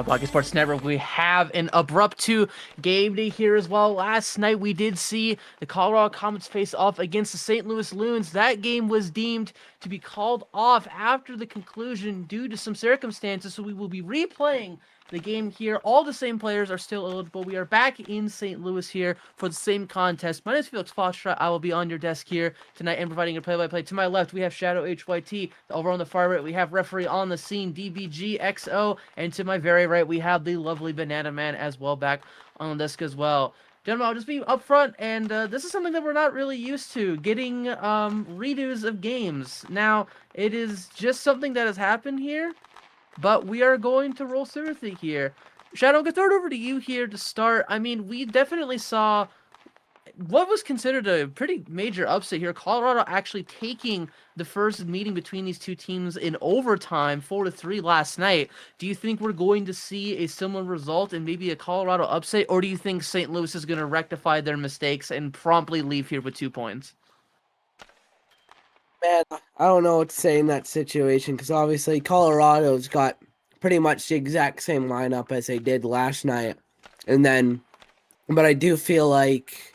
by Blockey Sports Network. We have an abrupt 2 game day here as well. Last night we did see the Colorado Comets face off against the St. Louis Loons. That game was deemed to be called off after the conclusion due to some circumstances, so we will be replaying the game here. All the same players are still eligible. We are back in St. Louis here for the same contest. My name is Felix Foxtrot. I will be on your desk here tonight and providing a play-by-play. To my left, we have Shadow HYT. Over on the far right, we have referee on the scene, DBGXO. And to my very right, we have the lovely Banana Man as well back on the desk as well. Gentlemen, I'll just be upfront, and this is something that we're not really used to, getting redos of games. Now, it is just something that has happened here, but we are going to roll through with it here. Shadow, I'm going to throw it over to you here to start. I mean, we definitely saw what was considered a pretty major upset here. Colorado actually taking the first meeting between these two teams in overtime, 4-3 last night. Do you think we're going to see a similar result and maybe a Colorado upset, or do you think St. Louis is going to rectify their mistakes and promptly leave here with 2 points? Man, I don't know what to say in that situation because obviously Colorado's got pretty much the exact same lineup as they did last night. But I do feel like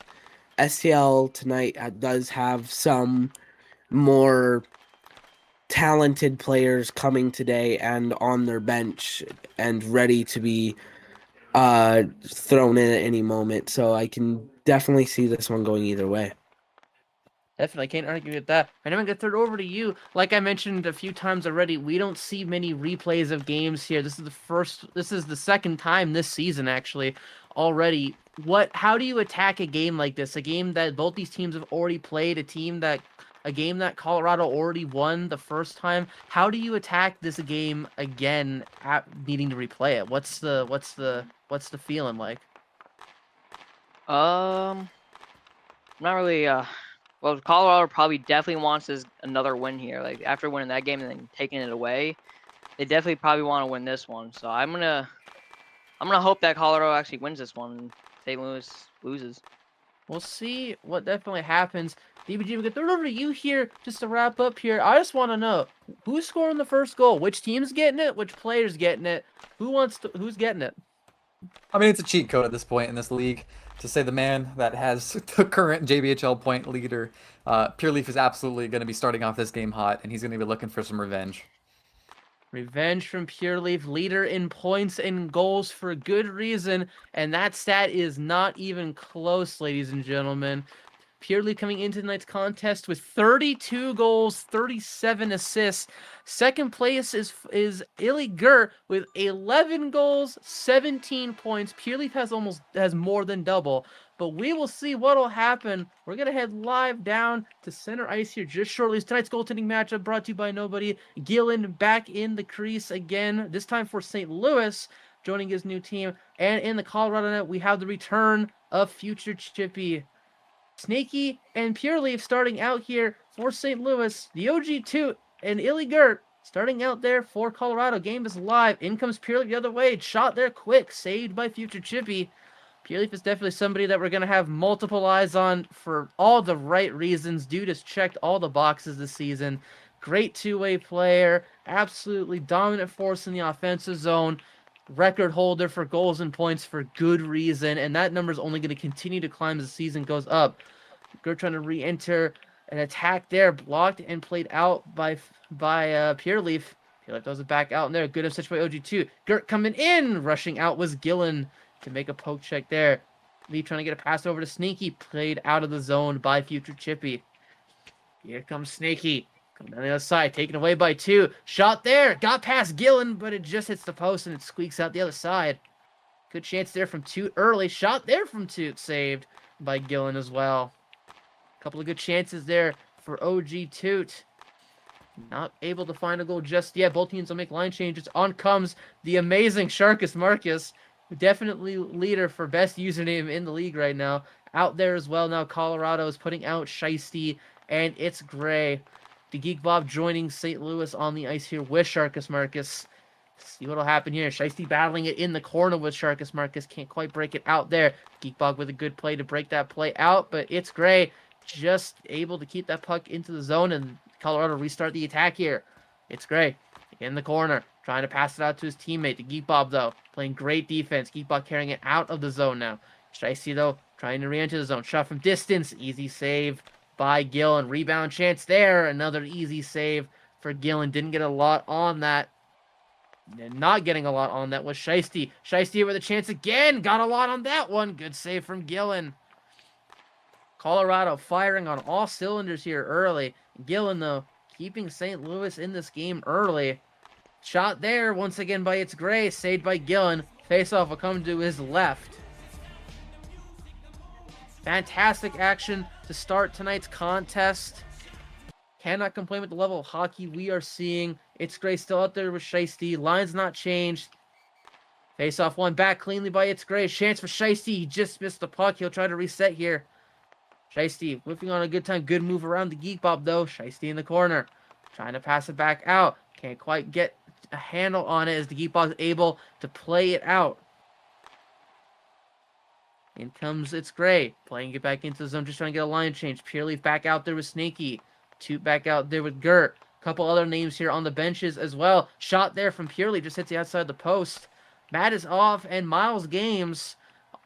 STL tonight does have some more talented players coming today and on their bench and ready to be thrown in at any moment. So I can definitely see this one going either way. Definitely, can't argue with that. And I'm going to throw it over to you. Like I mentioned a few times already, we don't see many replays of games here. This is the second time this season, actually, already. How do you attack a game like this? A game that both these teams have already played, a game that Colorado already won the first time. How do you attack this game again at needing to replay it? What's the feeling like? Not really. Well, Colorado probably definitely wants another win here. Like after winning that game and then taking it away, they definitely probably want to win this one. So I'm gonna hope that Colorado actually wins this one and St. Louis loses. We'll see what definitely happens. DBG, we can throw it over to you here just to wrap up here. I just want to know who's scoring the first goal, which team's getting it, which player's getting it, who's getting it. I mean, it's a cheat code at this point in this league to say the man that has the current JBHL point leader, Pure Leaf, is absolutely going to be starting off this game hot, and he's going to be looking for some revenge. Revenge from Pure Leaf, leader in points and goals for good reason, and that stat is not even close, ladies and gentlemen. Pure Leaf coming into tonight's contest with 32 goals, 37 assists. Second place is ohLuvv with 11 goals, 17 points. Pure Leaf has more than double, but we will see what will happen. We're going to head live down to center ice here just shortly. Tonight's goaltending matchup brought to you by nobody. Gillen back in the crease again, this time for St. Louis, joining his new team. And in the Colorado net, we have the return of future Chippy. Snaky and Pure Leaf starting out here for St. Louis. The OG Toot and ohLuvv starting out there for Colorado. Game is live. In comes Pure Leaf the other way. Shot there quick. Saved by future Chippy. Pure Leaf is definitely somebody that we're going to have multiple eyes on for all the right reasons. Dude has checked all the boxes this season. Great two-way player. Absolutely dominant force in the offensive zone. Record holder for goals and points for good reason, and that number is only going to continue to climb as the season goes up. Gert trying to re-enter an attack there, blocked and played out by Pure Leaf. Pure Leaf does it back out in there. Good such by OG2. Gert coming in, rushing out was Gillen to make a poke check there. Leaf trying to get a pass over to Snaky, played out of the zone by future Chippy. Here comes Snaky. Coming down the other side, taken away by 2. Shot there, got past Gillen, but it just hits the post and it squeaks out the other side. Good chance there from Toot early. Shot there from Toot, saved by Gillen as well. Couple of good chances there for OG Toot. Not able to find a goal just yet. Both teams will make line changes. On comes the amazing Sharkus Marcus, definitely leader for best username in the league right now. Out there as well now. Colorado is putting out Shiesty, and it's Gray. The Geek Bob joining St. Louis on the ice here with Sharkus Marcus. See what'll happen here. Shiesty battling it in the corner with Sharkus Marcus. Can't quite break it out there. Geek Bob with a good play to break that play out, but it's Gray just able to keep that puck into the zone, and Colorado restart the attack here. It's Gray. In the corner, trying to pass it out to his teammate, the Geek Bob, though. Playing great defense. Geek Bob carrying it out of the zone now. Shiesty, though, trying to re-enter the zone. Shot from distance. Easy save by Gillen. Rebound chance there. Another easy save for Gillen. Didn't get a lot on that. And not getting a lot on that was Shiesty. Shiesty with a chance again. Got a lot on that one. Good save from Gillen. Colorado firing on all cylinders here early. Gillen, though, keeping St. Louis in this game early. Shot there once again by It's Gray. Saved by Gillen. Faceoff will come to his left. Fantastic action to start tonight's contest. Cannot complain with the level of hockey we are seeing. It's Gray still out there with Shiesty. Line's not changed. Face-off one back cleanly by It's Gray. Chance for Shiesty. He just missed the puck. He'll try to reset here. Shiesty whipping on a good time. Good move around the Geek Bob, though. Shiesty in the corner. Trying to pass it back out. Can't quite get a handle on it as the Geek Bob is able to play it out. In comes It's Gray. Playing it back into the zone. Just trying to get a line change. Pureleaf back out there with Snaky. Toot back out there with Gert. Couple other names here on the benches as well. Shot there from Pureleaf. Just hits the outside of the post. Matt is off, and Miles Games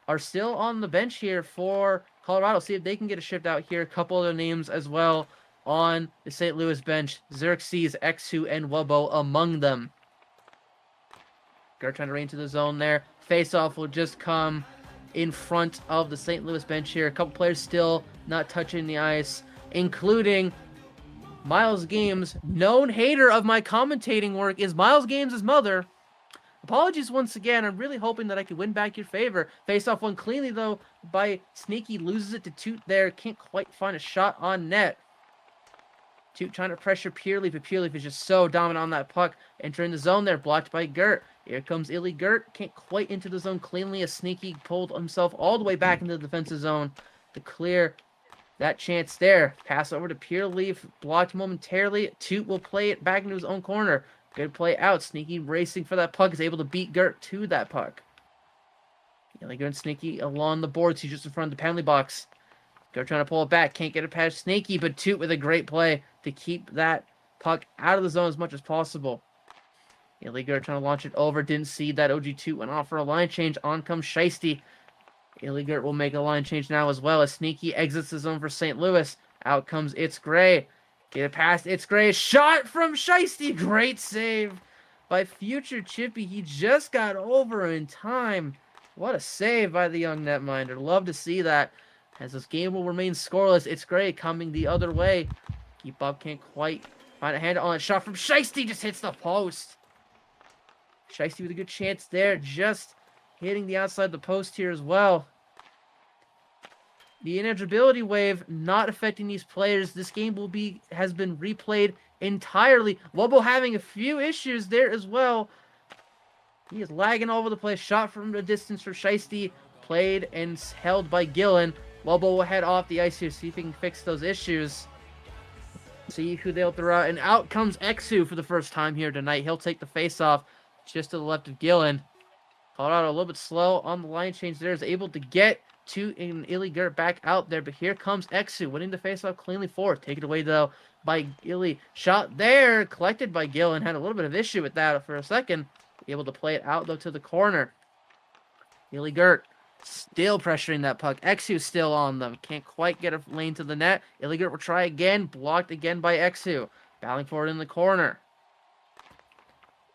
are still on the bench here for Colorado. See if they can get a shift out here. A couple other names as well on the St. Louis bench. Xerxes, Exu, and Wubbo among them. Gert trying to rain to the zone there. Face-off will just come in front of the St. Louis bench here. A couple players still not touching the ice, including Miles Games. Known hater of my commentating work is Miles Games' mother. Apologies once again. I'm really hoping that I can win back your favor. Face off one cleanly, though, by Sneaky. Loses it to Toot there. Can't quite find a shot on net. Toot trying to pressure Pureleaf, but Pureleaf is just so dominant on that puck. Entering the zone there. Blocked by Gert. Here comes Illy Gert. Can't quite into the zone cleanly as Sneaky pulled himself all the way back into the defensive zone to clear that chance there. Pass over to Pureleaf. Blocked momentarily. Toot will play it back into his own corner. Good play out. Sneaky racing for that puck. Is able to beat Gert to that puck. Illy Gert and Sneaky along the boards. He's just in front of the penalty box. Gert trying to pull it back. Can't get it past Sneaky, but Toot with a great play to keep that puck out of the zone as much as possible. Illy Gert trying to launch it over. Didn't see that OG Toot went off for a line change. On comes Shiesty. Illy Gert will make a line change now as well as Sneaky exits the zone for St. Louis. Out comes It's Gray. Get it past It's Gray. Shot from Shiesty. Great save by future Chippy. He just got over in time. What a save by the young netminder. Love to see that. As this game will remain scoreless, It's Gray coming the other way. Keep up, can't quite find a handle on it. Shot from Shiesty. Just hits the post. Shiesty with a good chance there. Just hitting the outside of the post here as well. The ineligibility wave not affecting these players. This game has been replayed entirely. Wubbo having a few issues there as well. He is lagging all over the place. Shot from a distance for Shiesty. Played and held by Gillen. Wubbo will head off the ice here. See if he can fix those issues. See who they'll throw out. And out comes Exu for the first time here tonight. He'll take the face-off just to the left of Gillen. Colorado a little bit slow on the line change there. Is able to get Toot and Illy Gert back out there. But here comes Exu winning the face-off cleanly forward. Taken away, though, by Illy. Shot there. Collected by Gillen. Had a little bit of issue with that for a second. Able to play it out, though, to the corner. Illy Gert still pressuring that puck. Exu still on them. Can't quite get a lane to the net. Illy Gert will try again. Blocked again by Exu. Battling forward in the corner.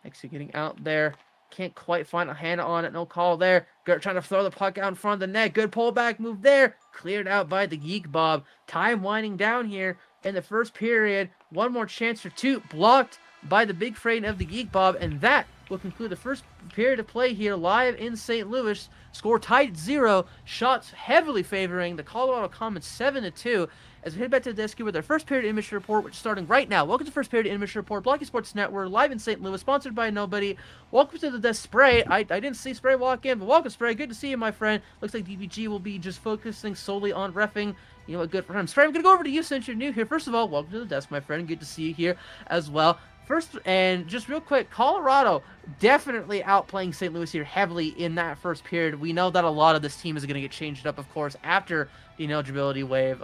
Exu getting out there. Can't quite find a handle on it. No call there. Gert trying to throw the puck out in front of the net. Good pullback move there. Cleared out by the Geek Bob. Time winding down here in the first period. One more chance for Toot. Blocked by the big frame of the Geek Bob. And that will conclude the first period of play here live in St. Louis. Score tied at 0. Shots heavily favoring the Colorado Comets 7-2. As we head back to the desk here with our first period image report, which is starting right now. Welcome to the first period image report, Blockey Sports Network, live in St. Louis, sponsored by nobody. Welcome to the desk, Spray. I didn't see Spray walk in, but welcome, Spray. Good to see you, my friend. Looks like DBG will be just focusing solely on reffing. You know what, good for him. Spray, I'm going to go over to you since you're new here. First of all, welcome to the desk, my friend. Good to see you here as well. First, and just real quick, Colorado definitely outplaying St. Louis here heavily in that first period. We know that a lot of this team is going to get changed up, of course, after the ineligibility wave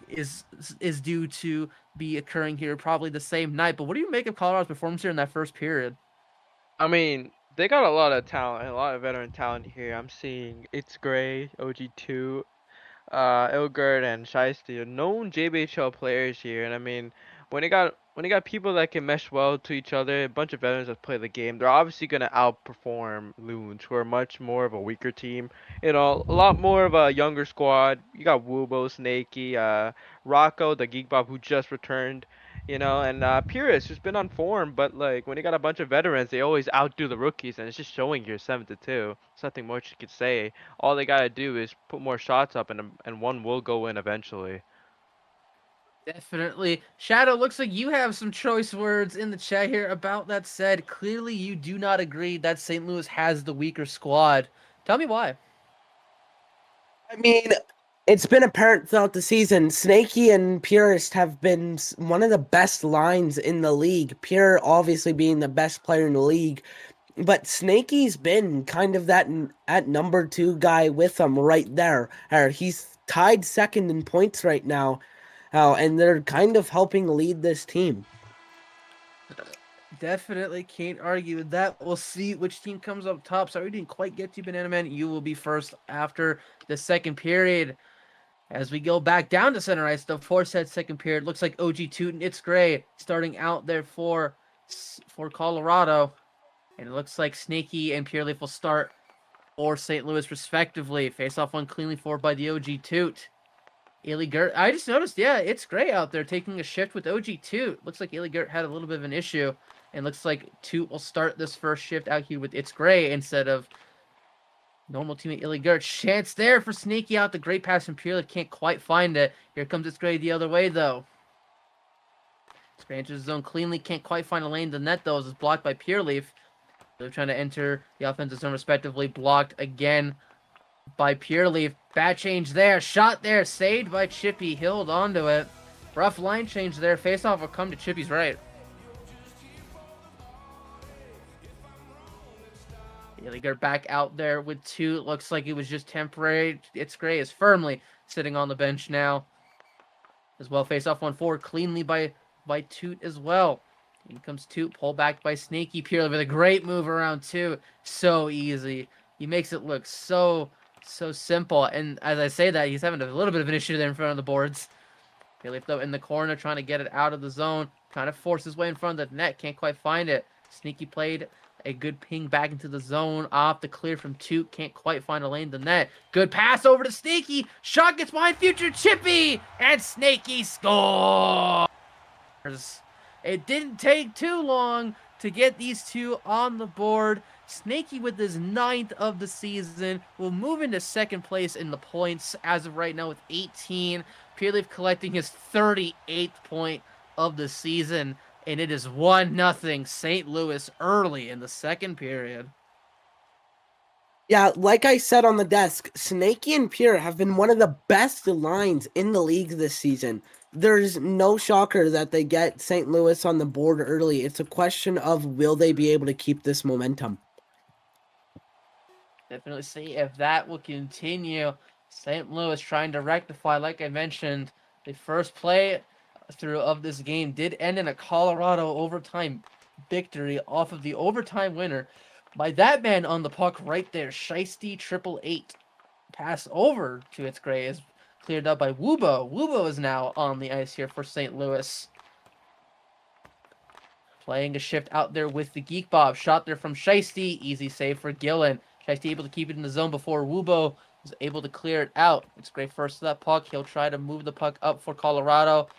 is due to be occurring here probably the same night. But what do you make of Colorado's performance here in that first period? I mean, they got a lot of talent, a lot of veteran talent here. I'm seeing It's Gray, OG2, Ilgert and Shiesty are known JBHL players here, and I mean, when you got people that can mesh well to each other, a bunch of veterans that play the game, they're obviously gonna outperform Loons, who are much more of a weaker team. You know, a lot more of a younger squad. You got Woobo, Snakey, Rocco, the Geek Bob who just returned. You know, and Purist who's been on form, but like when you got a bunch of veterans, they always outdo the rookies, and it's just showing here 7-2. There's nothing much you could say. All they gotta do is put more shots up, and one will go in eventually. Definitely. Shadow, looks like you have some choice words in the chat here. About that said, clearly you do not agree that St. Louis has the weaker squad. Tell me why. I mean, it's been apparent throughout the season. Snakey and Purist have been one of the best lines in the league. Pure obviously being the best player in the league. But Snakey's been kind of that at number 2 guy with him right there. He's tied second in points right now. And they're kind of helping lead this team. Definitely can't argue with that. We'll see which team comes up top. Sorry we didn't quite get to Banana Man. You will be first after the second period. As we go back down to center ice, the 4-set second period. Looks like OG Tootin, It's Gray starting out there for Colorado. And it looks like Snakey and Pure Leaf will start for St. Louis respectively. Face off one cleanly forward by the OG Toot. Ailey Gert, I just noticed, yeah, It's Gray out there taking a shift with OG Toot. Looks like Ailey Gert had a little bit of an issue. And looks like Toot will start this first shift out here with It's Gray instead of normal teammate Ailey Gert. Chance there for Snakey out. The great pass from Pure Leaf, can't quite find it. Here comes It's Gray the other way, though. It's Gray enters the zone cleanly, can't quite find a lane. The net, though, is blocked by Pure Leaf. They're trying to enter the offensive zone respectively. Blocked again by Pure Leaf. Bad change there. Shot there. Saved by Chippy. Held onto it. Rough line change there. Face-off will come to Chippy's right. Illiger back out there with 2. Looks like it was just temporary. It's Gray is firmly sitting on the bench now. As well, face-off one forward cleanly by Toot as well. In comes Toot, pull back by Snakey. Pure with a great move around 2. So easy. He makes it look so simple. And as I say that, he's having a little bit of an issue there in front of the boards. Pure though in the corner, trying to get it out of the zone. Kind of forces his way in front of the net. Can't quite find it. Sneaky played a good ping back into the zone. Off the clear from Toot. Can't quite find a lane to the net. Good pass over to Sneaky. Shot gets behind future Chippy. And Snakey scores. It didn't take too long to get these two on the board. Snakey with his 9th of the season will move into second place in the points as of right now with 18. Pure Leaf collecting his 38th point of the season. And it is 1-0 St. Louis early in the second period. Yeah, like I said on the desk, Snakey and Pure have been one of the best lines in the league this season. There's no shocker that they get St. Louis on the board early. It's a question of will they be able to keep this momentum. Definitely see if that will continue. St. Louis trying to rectify, like I mentioned, the first play through of this game did end in a Colorado overtime victory off of the overtime winner by that man on the puck right there, Shiesty 888. Pass over to It's Gray is cleared up by Woobo. Woobo is now on the ice here for St. Louis. Playing a shift out there with the Geek Bob. Shot there from Shiesty. Easy save for Gillen. Shiesty able to keep it in the zone before Woobo was able to clear it out. It's Gray first to that puck. He'll try to move the puck up for Colorado.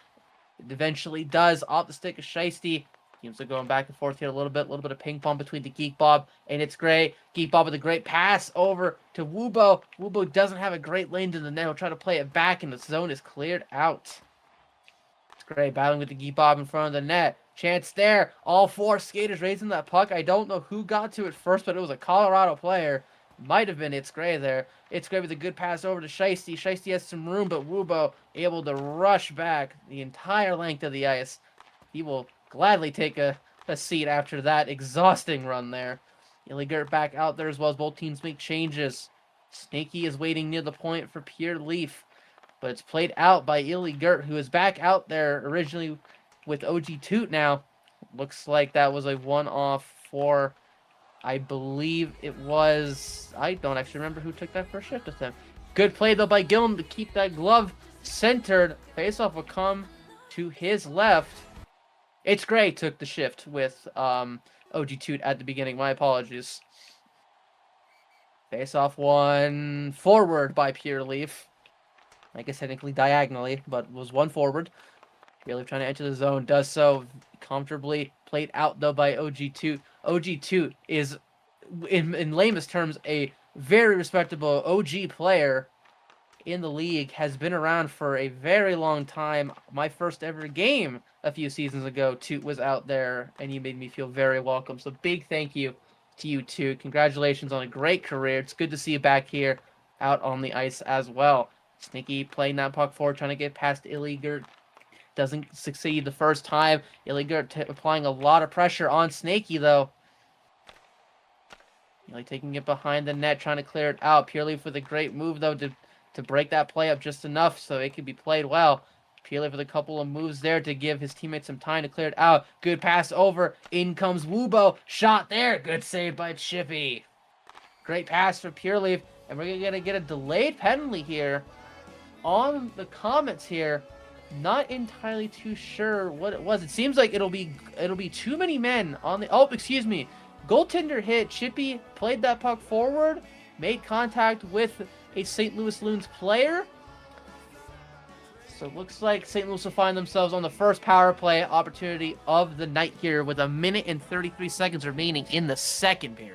It eventually does. Off the stick of Shiesty. Teams are going back and forth here a little bit of ping pong between the Geek Bob and It's Gray. Geek Bob with a great pass over to Woobo. Woobo doesn't have a great lane to the net. He'll try to play it back, and the zone is cleared out. It's Gray battling with the Geek Bob in front of the net. Chance there. All 4 skaters raising that puck. I don't know who got to it first, but it was a Colorado player. Might have been It's Gray there. It's Gray with a good pass over to Shiesty. Shiesty has some room, but Woobo able to rush back the entire length of the ice. He will gladly take a seat after that exhausting run there. Illigert back out there as well as both teams make changes. Snakey is waiting near the point for Pure Leaf. but it's played out by ohLuvv, who is back out there originally with OG Toot now. Looks like that was a one-off for, I believe it was, I don't actually remember who took that first shift with him. Good play, though, by Gillum to keep that glove centered. Faceoff will come to his left. It's Gray took the shift with OG Toot at the beginning. My apologies. Faceoff one forward by PureLeaf. I guess technically diagonally, but was one forward. PureLeaf trying to enter the zone. Does so comfortably. Played out, though, by OG Toot. OG Toot is, in lamest terms, a very respectable OG player in the league. Has been around for a very long time. My first ever game a few seasons ago, Toot was out there, and you made me feel very welcome. So big thank you to you, Toot. Congratulations on a great career. It's good to see you back here out on the ice as well. Sneaky playing that puck forward, trying to get past ohLuvv. Doesn't succeed the first time. ohLuvv applying a lot of pressure on Snaky, though. Really taking it behind the net, trying to clear it out. PureLeaf with a great move, though, to break that play up just enough so it could be played well. PureLeaf with a couple of moves there to give his teammates some time to clear it out. Good pass over. In comes Wubo. Shot there. Good save by Chippy. Great pass for PureLeaf. And we're going to get a delayed penalty here on the comments here. Not entirely too sure what it was. It seems like it'll be too many men on the... Oh, excuse me. Goaltender hit. Chippy played that puck forward. Made contact with a St. Louis Loons player. So it looks like St. Louis will find themselves on the first power play opportunity of the night here with 1 minute and 33 seconds remaining in the second period.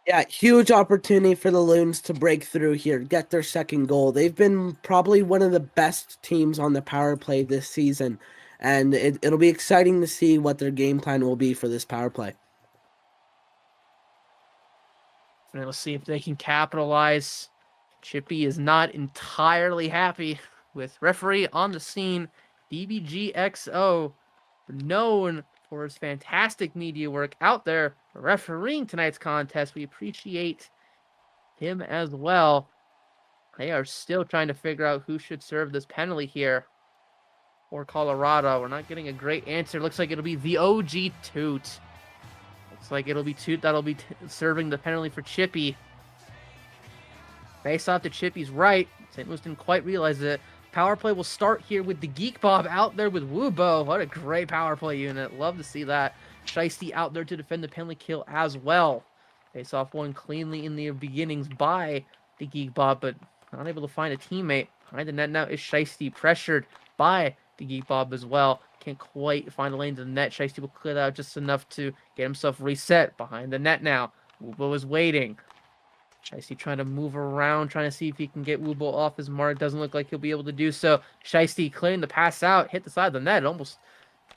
Yeah, huge opportunity for the Loons to break through here, get their second goal. They've been probably one of the best teams on the power play this season, and it'll be exciting to see what their game plan will be for this power play. And we'll see if they can capitalize. Chippy is not entirely happy with referee on the scene. DBGXO, known for his fantastic media work out there refereeing tonight's contest. We appreciate him as well. They are still trying to figure out who should serve this penalty here for Colorado. We're not getting a great answer. Looks like it'll be the OG Toot. Looks like it'll be Toot that'll be serving the penalty for Chippy. Face off to Chippy's right. St. Louis didn't quite realize it. Power play will start here with the Geek Bob out there with Wubo. What a great power play unit. Love to see that. Shiesty out there to defend the penalty kill as well. Face off one cleanly in the beginnings by the Geek Bob, but not able to find a teammate. Behind the net now is Shiesty, pressured by the Geek Bob as well. Can't quite find the lane to the net. Shiesty will clear that out just enough to get himself reset behind the net now. Wubo is waiting. Shiesty trying to move around, trying to see if he can get Wubo off his mark. Doesn't look like he'll be able to do so. Shiesty clearing the pass out, hit the side of the net. It almost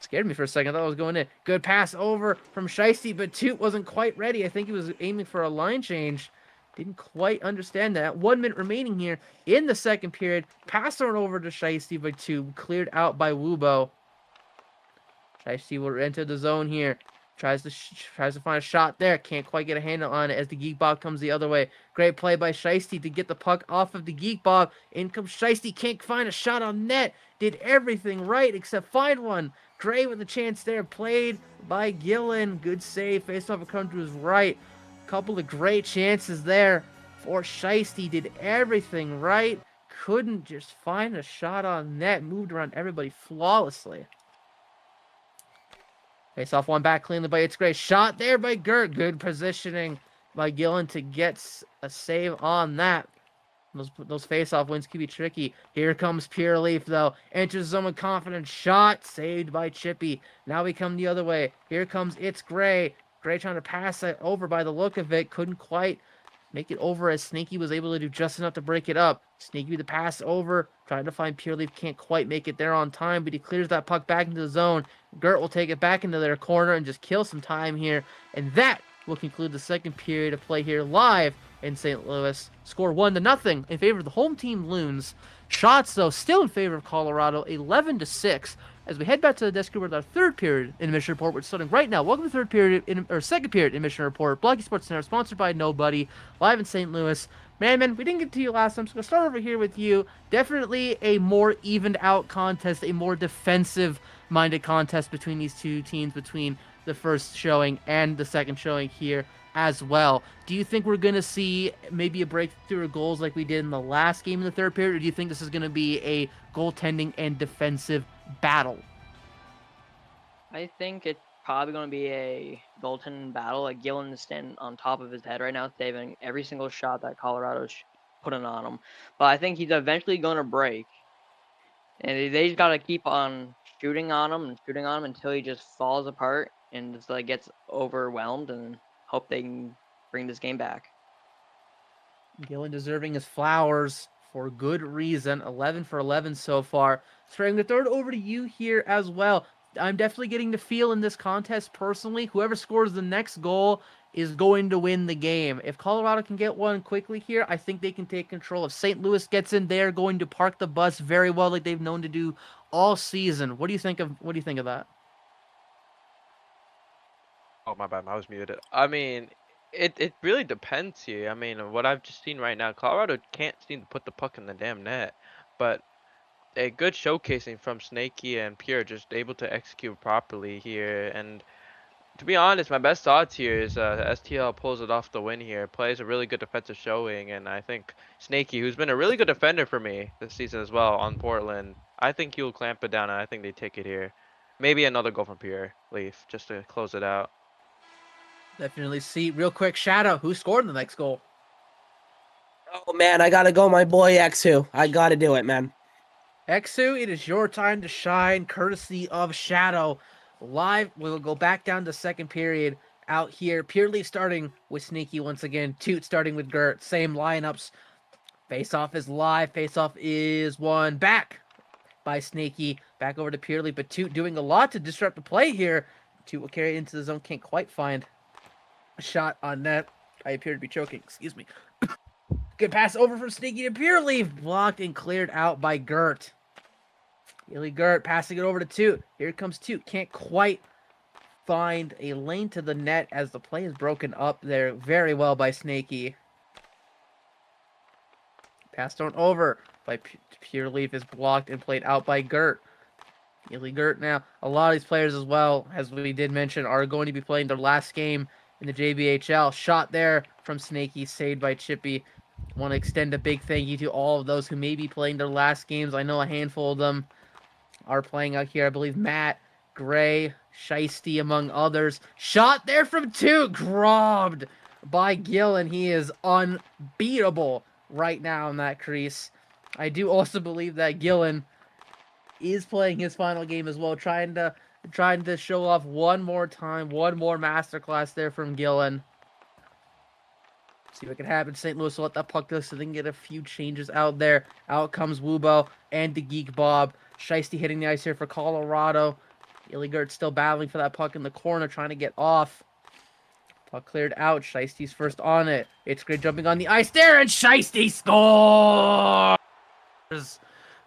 scared me for a second. I thought it was going in. Good pass over from Shiesty, but Toot wasn't quite ready. I think he was aiming for a line change. Didn't quite understand that. 1 minute remaining here in the second period. Pass thrown over to Shiesty by Toot. Cleared out by Wubo. Shiesty will enter the zone here. Tries to find a shot there. Can't quite get a handle on it as the Geek Bob comes the other way. Great play by Shiesty to get the puck off of the Geek Bob. In comes Shiesty. Can't find a shot on net. Did everything right except find one. Gray with a chance there. Played by Gillen. Good save. Face off a come to his right. Couple of great chances there for Shiesty. Did everything right. Couldn't just find a shot on net. Moved around everybody flawlessly. Face off one back cleanly by It's Gray. Shot there by Gert. Good positioning by Gillen to get a save on that. Those face-off wins can be tricky. Here comes PureLeaf, though. Enters zone with confidence. Shot. Saved by Chippy. Now we come the other way. Here comes It's Gray. Gray trying to pass it over by the look of it. Couldn't quite make it over as Sneaky was able to do just enough to break it up. Sneaky with the pass over. Trying to find PureLeaf. Can't quite make it there on time, but he clears that puck back into the zone. Gert will take it back into their corner and just kill some time here. And that will conclude the second period of play here live in St. Louis. Score 1-0 in favor of the home team Loons. Shots, though, still in favor of Colorado, 11-6. As we head back to the desk with our third period intermission report, we're starting right now. Welcome to second period intermission report. Blockey Sports Center, sponsored by Nobody, live in St. Louis. Man, we didn't get to you last time, so we'll start over here with you. Definitely a more evened out contest, a more defensive-minded contest between these two teams, between the first showing and the second showing here as well. Do you think we're going to see maybe a breakthrough of goals like we did in the last game in the third period, or do you think this is going to be a goaltending and defensive battle? I think it's probably going to be a goaltending battle. Like Gillen is standing on top of his head right now, saving every single shot that Colorado's putting on him. But I think he's eventually going to break, and they just got to keep on shooting on him and shooting on him until he just falls apart and just like gets overwhelmed, and hope they can bring this game back. Gillen deserving his flowers for good reason. 11 for 11 so far. Spraying the third over to you here as well. I'm definitely getting the feel in this contest personally. Whoever scores the next goal is going to win the game. If Colorado can get one quickly here, I think they can take control. If St. Louis gets in, they're going to park the bus very well, like they've known to do all season. What do you think of that? Oh, my bad. I was muted. I mean, it really depends here. I mean, what I've just seen right now, Colorado can't seem to put the puck in the damn net, but a good showcasing from Snakey and Pure, just able to execute properly here. And to be honest, my best odds here is STL pulls it off the win here, plays a really good defensive showing, and I think Snakey, who's been a really good defender for me this season as well on Portland, I think he'll clamp it down, and I think they take it here. Maybe another goal from Pure Leaf just to close it out. Definitely see. Real quick, Shadow, who scored the next goal? Oh, man, I got to go my boy X2. I got to do it, man. Exu, it is your time to shine, courtesy of Shadow. Live, we'll go back down to second period out here. Purely starting with Sneaky once again. Toot starting with Gert. Same lineups. Face-off is live. Face-off is won back by Sneaky. Back over to Purely, but Toot doing a lot to disrupt the play here. Toot will carry it into the zone. Can't quite find a shot on net. I appear to be choking. Excuse me. Good pass over from Sneaky to Purely. Blocked and cleared out by Gert. Illy Gert passing it over to Toot. Here comes Toot. Can't quite find a lane to the net as the play is broken up there very well by Snakey. Passed on over by Pure Leaf is blocked and played out by Gert. Illy Gert now. A lot of these players as well, as we did mention, are going to be playing their last game in the JBHL. Shot there from Snakey, saved by Chippy. Want to extend a big thank you to all of those who may be playing their last games. I know a handful of them are playing out here. I believe Matt, Gray, Shiesty, among others. Shot there from Toot, grabbed by Gillen. He is unbeatable right now in that crease. I do also believe that Gillen is playing his final game as well, trying to show off one more time, one more masterclass there from Gillen. See what can happen. St. Louis will let that puck go so they can get a few changes out there. Out comes Wubo and the Geek Bob. Shiesty hitting the ice here for Colorado. Illigert still battling for that puck in the corner, trying to get off. Puck cleared out. Shiesty's first on it. It's great jumping on the ice there, and Shiesty scores!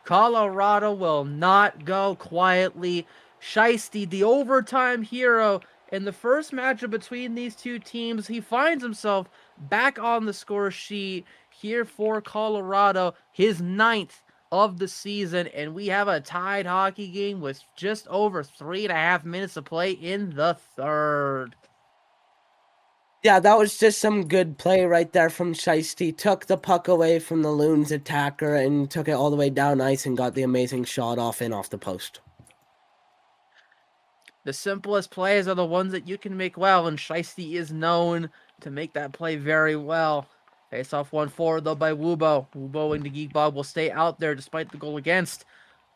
Colorado will not go quietly. Shiesty, the overtime hero, in the first matchup between these two teams, he finds himself back on the score sheet here for Colorado, his 9th of the season, and we have a tied hockey game with just over 3.5 minutes to play in the third. Yeah, that was just some good play right there from Shiesty. Took the puck away from the Loons attacker and took it all the way down ice and got the amazing shot off the post. The simplest plays are the ones that you can make well, and Shiesty is known to make that play very well. Face off 1-4 though by Wubo. Wubo and the Geek Bob will stay out there despite the goal against.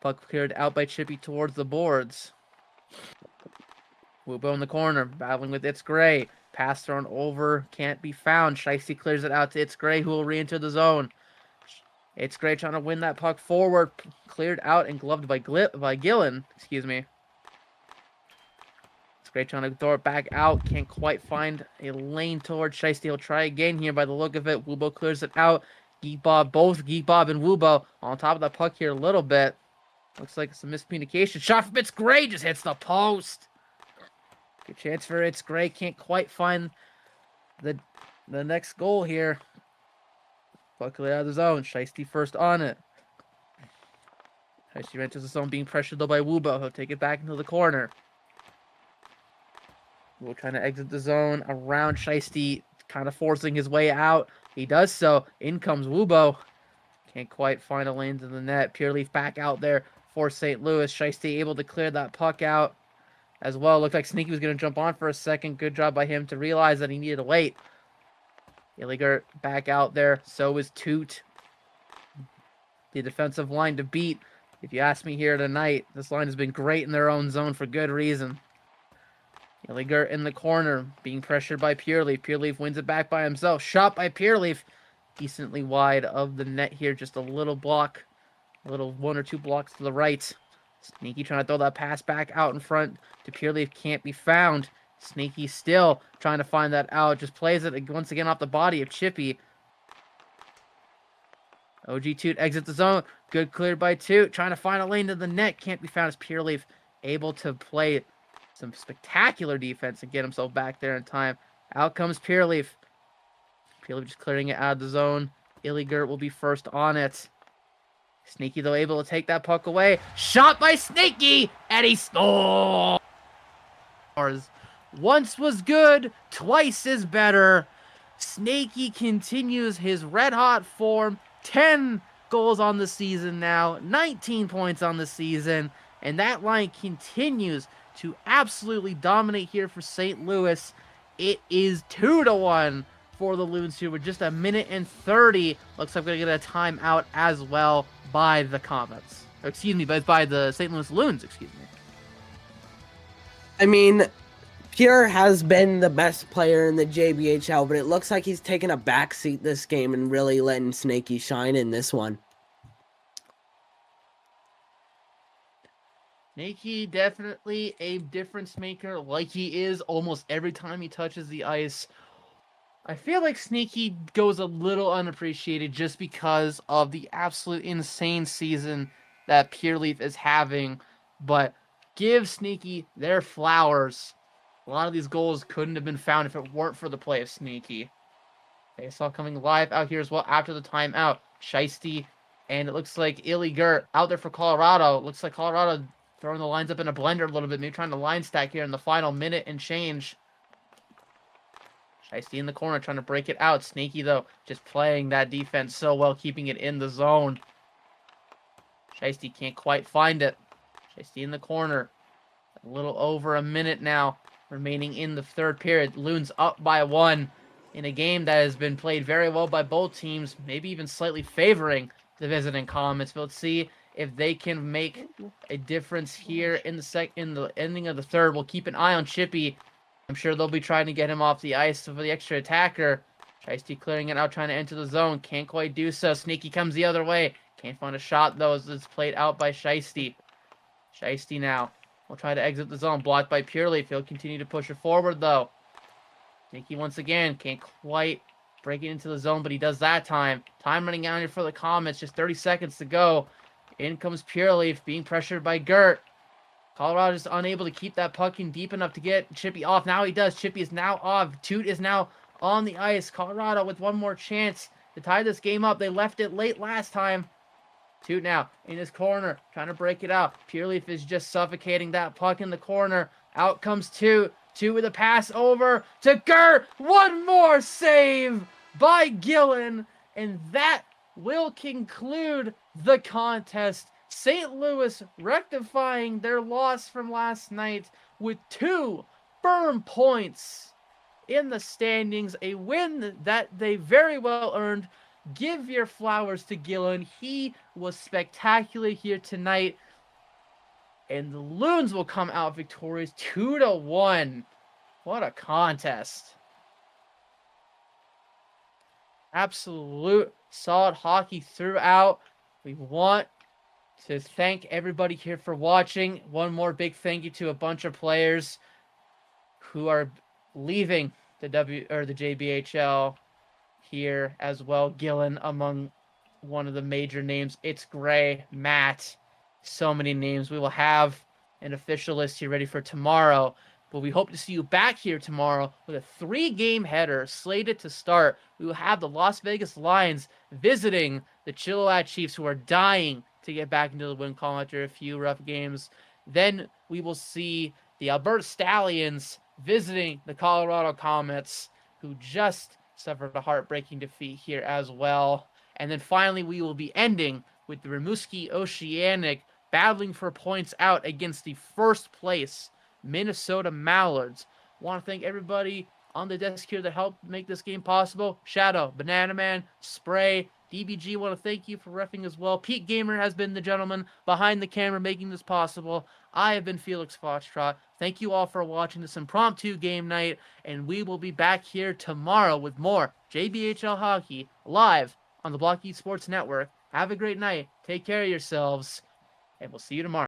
Puck cleared out by Chippy towards the boards. Wubo in the corner, battling with It's Gray. Pass thrown over, can't be found. Shiesty clears it out to It's Gray, who will re-enter the zone. It's Gray trying to win that puck forward. Cleared out and gloved by Gillen. Excuse me. Great trying to throw it back out. Can't quite find a lane towards Shiesty. He'll try again here by the look of it. Wubo clears it out. Geek Bob, both Geek Bob and Wubo on top of the puck here a little bit. Looks like some miscommunication. Shot from It's Gray just hits the post. Good chance for It's Gray. Can't quite find the next goal here. Luckily out of the zone. Shiesty first on it. Shiesty enters the zone, being pressured though by Wubo. He'll take it back into the corner. Wubo trying to exit the zone around Shiesty, kind of forcing his way out. He does so. In comes Wubo. Can't quite find a lane to the net. Pureleaf back out there for St. Louis. Shiesty able to clear that puck out as well. Looked like Sneaky was going to jump on for a second. Good job by him to realize that he needed to wait. Illiger back out there. So is Toot. The defensive line to beat. If you ask me here tonight, this line has been great in their own zone for good reason. Illiger in the corner, being pressured by Pureleaf. Pureleaf wins it back by himself. Shot by Pureleaf. Decently wide of the net here. Just a little block. A little 1 or 2 blocks to the right. Sneaky trying to throw that pass back out in front to Pureleaf. Can't be found. Sneaky still trying to find that out. Just plays it once again off the body of Chippy. OG Toot exits the zone. Good cleared by Toot. Trying to find a lane to the net. Can't be found as Pureleaf able to play some spectacular defense and get himself back there in time. Out comes Pureleaf. Pureleaf just clearing it out of the zone. Illiger will be first on it. Sneaky though able to take that puck away. Shot by Sneaky, and he scores. Once was good, twice is better. Sneaky continues his red-hot form. 10 goals on the season now, 19 points on the season, and that line continues to absolutely dominate here for St. Louis. It is 2-1 for the Loons here with just a minute and 30. Looks like we're going to get a timeout as well by the Comets. Excuse me, but by the St. Louis Loons, excuse me. I mean, Pure has been the best player in the JBHL, but it looks like he's taken a backseat this game and really letting Snaky shine in this one. Snaky definitely a difference maker, like he is almost every time he touches the ice. I feel like Sneaky goes a little unappreciated just because of the absolute insane season that Pureleaf is having, but give Sneaky their flowers. A lot of these goals couldn't have been found if it weren't for the play of Sneaky. They saw coming live out here as well after the timeout. Shiesty, and it looks like Illiger out there for Colorado. Looks like Colorado throwing the lines up in a blender a little bit, maybe trying to line stack here in the final minute and change. Shiesty in the corner trying to break it out. Sneaky, though, just playing that defense so well, keeping it in the zone. Shiesty can't quite find it. Shiesty in the corner. A little over a minute now remaining in the third period. Loons up by 1 in a game that has been played very well by both teams, maybe even slightly favoring the visiting Comets. But let's see if they can make a difference here in the ending of the third. We'll keep an eye on Chippy. I'm sure they'll be trying to get him off the ice for the extra attacker. Shiesty clearing it out, trying to enter the zone. Can't quite do so. Sneaky comes the other way. Can't find a shot, though, as it's played out by Shiesty. Shiesty now will try to exit the zone. Blocked by Pureleaf. He'll continue to push it forward, though. Sneaky once again. Can't quite break it into the zone, but he does that time. Time running out here for the Comets. Just 30 seconds to go. In comes Pureleaf, being pressured by Gert. Colorado is unable to keep that puck in deep enough to get Chippy off. Now he does. Chippy is now off. Toot is now on the ice. Colorado with one more chance to tie this game up. They left it late last time. Toot now in his corner, trying to break it out. Pureleaf is just suffocating that puck in the corner. Out comes Toot. Toot with a pass over to Gert. One more save by Gillen. And that will conclude the contest. St. Louis rectifying their loss from last night with 2 firm points in the standings. A win that they very well earned. Give your flowers to Gillen. He was spectacular here tonight. And the Loons will come out victorious 2-1. What a contest. Absolute solid hockey throughout. We want to thank everybody here for watching. One more big thank you to a bunch of players who are leaving the JBHL here as well. Gillen among one of the major names. It's Gray, Matt, so many names. We will have an official list here ready for tomorrow. But we hope to see you back here tomorrow with a 3-game header slated to start. We will have the Las Vegas Lions visiting the Chilliwack Chiefs, who are dying to get back into the win column after a few rough games. Then we will see the Alberta Stallions visiting the Colorado Comets, who just suffered a heartbreaking defeat here as well. And then finally, we will be ending with the Rimouski Oceanic battling for points out against the first place Minnesota Mallards. Want to thank everybody on the desk here that helped make this game possible. Shadow, Banana Man, Spray, DBG, want to thank you for reffing as well. Pete Gamer has been the gentleman behind the camera making this possible. I have been Felix Foxtrot. Thank you all for watching this impromptu game night, and we will be back here tomorrow with more JBHL hockey live on the Blockey Sports Network. Have a great night. Take care of yourselves, and we'll see you tomorrow.